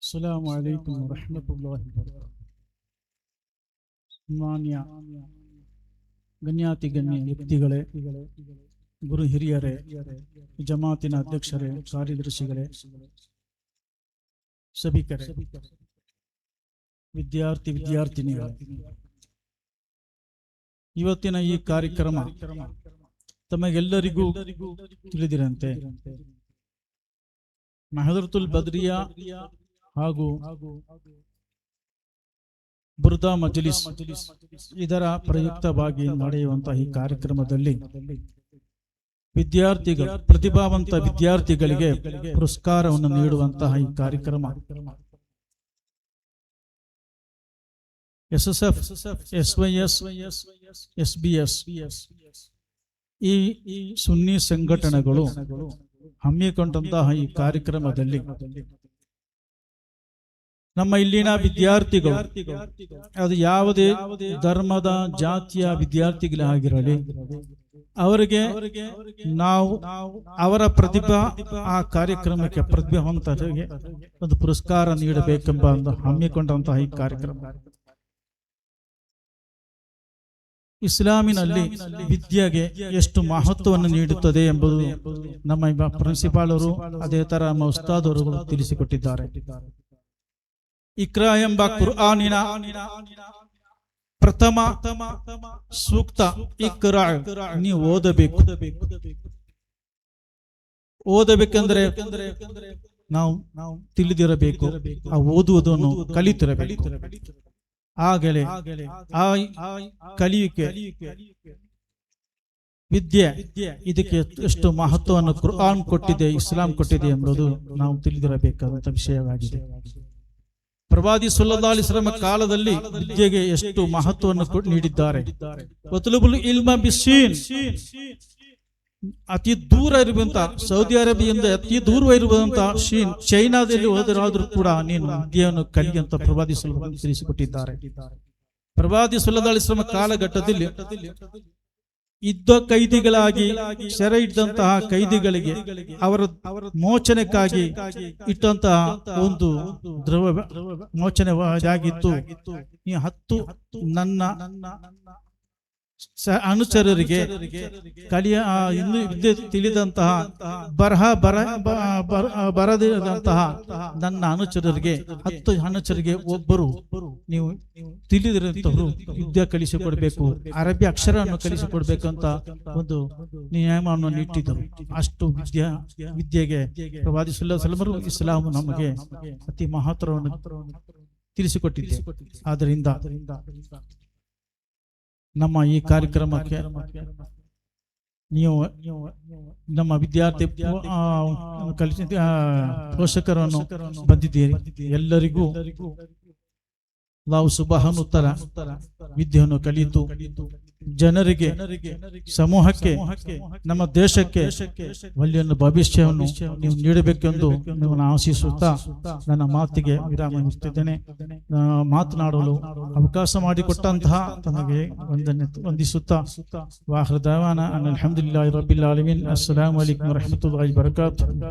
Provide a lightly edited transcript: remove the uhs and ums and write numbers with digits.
ಅಸ್ಸಲಾಮು ಅಲೈಕುಂ ವರಹಮತುಲ್ಲಾಹಿ ವಬರಕಾತುಹು. ಮಾನ್ಯ ಗಣ್ಯಾತಿ ಗಣ್ಯ ವ್ಯಕ್ತಿಗಳೇ, ಗುರು ಹಿರಿಯರೇ, ಜಮಾತಿನ ಅಧ್ಯಕ್ಷರೇ, ಕಾರ್ಯದರ್ಶಿಗಳೇ, ಸಭಿಕರೇ, ವಿದ್ಯಾರ್ಥಿನಿಗಳೇ, ಇವತ್ತಿನ ಈ ಕಾರ್ಯಕ್ರಮ ತಮಗೆಲ್ಲರಿಗೂ ತಿಳಿದಿರಂತೆ ಮಹದರತುಲ್ ಬದ್ರಿಯಾ ಹಾಗೂ ಬುರ್ದಾ ಮಜ್ಲಿಸ್ ಇದರ ಪ್ರಯುಕ್ತವಾಗಿ ನಡೆಯುವಂತಹ ಈ ಕಾರ್ಯಕ್ರಮದಲ್ಲಿ ಪ್ರತಿಭಾವಂತ ವಿದ್ಯಾರ್ಥಿಗಳಿಗೆ ಪುರಸ್ಕಾರವನ್ನು ನೀಡುವಂತಹ ಈ ಕಾರ್ಯಕ್ರಮ SSF, SYS, SBS ಈ ಸುನ್ನಿ ಸಂಘಟನೆಗಳು ಹಮ್ಮಿಕೊಂಡಂತಹ ಈ ಕಾರ್ಯಕ್ರಮದಲ್ಲಿ ನಮ್ಮ ಇಲ್ಲಿನ ವಿದ್ಯಾರ್ಥಿಗಳು ಅದು ಯಾವುದೇ ಧರ್ಮದ ಜಾತಿಯ ವಿದ್ಯಾರ್ಥಿಗಳಾಗಿರಲಿ, ಅವರಿಗೆ ನಾವು ಅವರ ಪ್ರತಿಭಾ ಆ ಕಾರ್ಯಕ್ರಮಕ್ಕೆ ಪ್ರತಿಭಾವಂತರಿಗೆ ಒಂದು ಪುರಸ್ಕಾರ ನೀಡಬೇಕೆಂಬ ಒಂದು ಹಮ್ಮಿಕೊಂಡಂತಹ ಈ ಕಾರ್ಯಕ್ರಮ ಇಸ್ಲಾಮಿನಲ್ಲಿ ವಿದ್ಯೆಗೆ ಎಷ್ಟು ಮಹತ್ವವನ್ನು ನೀಡುತ್ತದೆ ಎಂಬುದು ನಮ್ಮ ಪ್ರಿನ್ಸಿಪಾಲರು ಅದೇ ತರ ನಮ್ಮ ಉಸ್ತಾದರು ತಿಳಿಸಿಕೊಟ್ಟಿದ್ದಾರೆ. ಇಕ್ರಾ ಎಂಬ ಕುರ್ಆನಿನ ಪ್ರಥಮ ಸೂಕ್ತ ಇಕ್ರಾ, ನೀವು ಓದಬೇಕೆಂದ್ರೆ ನಾವು ತಿಳಿದಿರಬೇಕು, ಆ ಓದುವುದನ್ನು ಕಲಿತಿರಬೇಕು. ಆಗಲೇ ಆ ಕಲಿಯುವಿಕೆ ವಿದ್ಯೆ ಇದಕ್ಕೆ ಎಷ್ಟು ಮಹತ್ವವನ್ನು ಕುರ್ಆನ್ ಕೊಟ್ಟಿದೆ, ಇಸ್ಲಾಂ ಕೊಟ್ಟಿದೆ ಎಂಬುದು ನಾವು ತಿಳಿದಿರಬೇಕಾದಂತ ವಿಷಯವಾಗಿದೆ. ಪ್ರವಾದಿ ಸಲ್ಲಲ್ಲಾಹು ಅಲೈಹಿ ವಸಲ್ಲಂ ಕಾಲದಲ್ಲಿ ವಿದ್ಯೆಗೆ ಎಷ್ಟು ಮಹತ್ವವನ್ನು ನೀಡಿದ್ದಾರೆ. ವತಲುಬುಲ್ ಇಲ್ಮ ಬಿಸ್ಸೀನ್, ಅತಿ ದೂರ ಇರುವಂತಹ ಸೌದಿ ಅರೇಬಿಯಿಂದ ಅತಿ ದೂರ ಇರುವಂತಹ ಶೀನ್, ಚೈನಾದಲ್ಲಿ ಹೋದರಾದ್ರೂ ಕೂಡ ನೀನು ವಿದ್ಯೆಯನ್ನು ಕಲಿಯಂತ ಪ್ರವಾದಿ ಸಲ್ಲಲ್ಲಾಹು ಅಲೈಹಿ ವಸಲ್ಲಂ ತಿಳಿಸಿಕೊಟ್ಟಿದ್ದಾರೆ. ಪ್ರವಾದಿ ಸಲ್ಲಲ್ಲಾಹು ಅಲೈಹಿ ವಸಲ್ಲಂ ಕಾಲಘಟ್ಟದಲ್ಲಿ ಯುದ್ಧ ಕೈದಿಗಳಾಗಿ ಸೆರೆ ಹಿಡಿದಂತಹ ಕೈದಿಗಳಿಗೆ ಅವರ ಮೋಚನೆಗಾಗಿ ಇಟ್ಟಂತಹ ಒಂದು ದ್ರವ ಮೋಚನೆಯಾಗಿತ್ತು. ಈ 10 ನನ್ನ ಅನುಚರರಿಗೆ ಇನ್ನು ವಿದ್ಯೆ ತಿಳಿದಂತಹ ಬರದಿದಂತಹ ನನ್ನ ಅನುಚರರಿಗೆ 10 ಅನುಚರರಿಗೆ ಒಬ್ಬರು ನೀವು ತಿಳಿದಿರುವಂತವರು ವಿದ್ಯೆ ಕಲಿಸಿಕೊಡ್ಬೇಕು, ಅರಬ್ಬಿ ಅಕ್ಷರವನ್ನು ಕಲಿಸಿಕೊಡ್ಬೇಕು ಅಂತ ಒಂದು ನಿಯಮವನ್ನು ಇಟ್ಟಿದ್ದರು. ಅಷ್ಟು ವಿದ್ಯೆಗೆ ಪ್ರವಾದಿ ಸಲ್ಲಲ್ಲಾಹು ಅಲೈಹಿ ವಸಲ್ಲಂ ಇಸ್ಲಾಂ ನಮಗೆ ಅತಿ ಮಹತ್ವವನ್ನು ತಿಳಿಸಿಕೊಟ್ಟಿದೆ. ಆದ್ದರಿಂದ ನಮ್ಮ ಈ ಕಾರ್ಯಕ್ರಮಕ್ಕೆ ನೀವು ನಮ್ಮ ವಿದ್ಯಾರ್ಥಿ ಪೋಷಕರನ್ನು ಬಂದಿದ್ದೀರಿ. ಎಲ್ಲರಿಗೂ ಅಲ್ಲಾಹು ಸುಬ್ಹಾನಹು ವ ತಆಲಾ ವಿದ್ಯೆಯನ್ನು ಕಲಿತು ಜನರಿಗೆ, ಸಮೂಹಕ್ಕೆ, ನಮ್ಮ ದೇಶಕ್ಕೆ ಒಳ್ಳೆಯ ಭವಿಷ್ಯವನ್ನು ನೀವು ನೀಡಬೇಕೆಂದು ನೀವು ಆಶಿಸುತ್ತಾ ನನ್ನ ಮಾತಿಗೆ ವಿರಾಮ ನೀಡುತ್ತಿದ್ದೇನೆ. ಮಾತನಾಡಲು ಅವಕಾಶ ಮಾಡಿಕೊಟ್ಟಂತಹ ತನಗೆ ವಂದಿಸುತ್ತಾ ವಾಹಿರ್ ದಅವಾನಾ ಅಲ್ಹಮ್ದುಲಿಲ್ಲಾಹಿ ರಬ್ಬಿಲ್ ಆಲಮೀನ್. ಅಸ್ಸಲಾಮು ಅಲೈಕುಂ ವರಹಮತುಲ್ಲಾಹಿ ವಬರಕಾತುಹು.